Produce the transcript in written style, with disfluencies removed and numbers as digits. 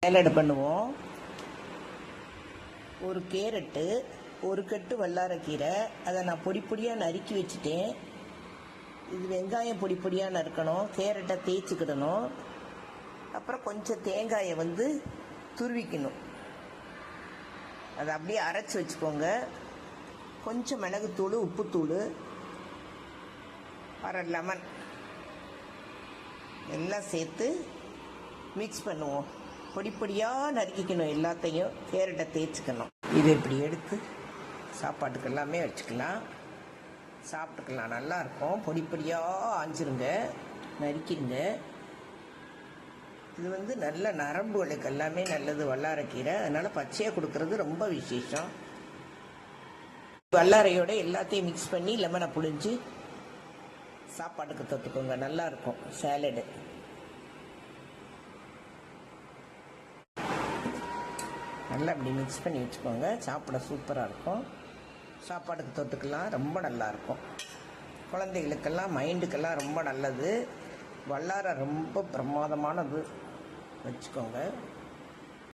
Salad பண்ணுவோம். ஒரு carrot, ஒரு கட்டு வல்லாரக்கீரை, அதை நான் பொடி பொடியாக நறுக்கி வச்சுட்டேன். இது வெங்காயம் பொடி பொடியாக நறுக்கணும், கேரட்டை தேய்ச்சிக்கிடணும், அப்புறம் கொஞ்சம் தேங்காயை துருவிக்கணும். அதை அப்படியே அரைச்சி வச்சுக்கோங்க. கொஞ்சம் மிளகுத்தூள், உப்புத்தூள், அரை லெமன் எல்லாம் சேர்த்து மிக்ஸ் பண்ணுவோம். பொடி பொடியாக நறுக்கிக்கணும் எல்லாத்தையும். கேரட்டை தேய்ச்சிக்கணும். இதை இப்படி எடுத்து சாப்பாட்டுக்கு எல்லாமே வச்சுக்கலாம், சாப்பிட்டுக்கலாம். நல்லாயிருக்கும். பொடி பொடியாக ஆஞ்சிருங்க, நறுக்கிடுங்க. இது நல்ல நரம்புகளுக்கு எல்லாமே நல்லது வல்லாரக்கீரை. அதனால் பச்சையாக கொடுக்கறது ரொம்ப விசேஷம். வல்லாரையோட எல்லாத்தையும் மிக்ஸ் பண்ணி லெமனை புழிஞ்சு சாப்பாட்டுக்கு தொட்டுக்கோங்க. நல்லாயிருக்கும் சாலடு. நல்லா அப்படி மிக்ஸ் பண்ணி வச்சுக்கோங்க. சாப்பிட சூப்பராக இருக்கும். சாப்பாட்டுக்கு தொட்டுக்கலாம், ரொம்ப நல்லாயிருக்கும். குழந்தைகளுக்கெல்லாம் மைண்டுக்கெல்லாம் ரொம்ப நல்லது. வல்லாரை ரொம்ப பிரமாதமானது, வச்சுக்கோங்க.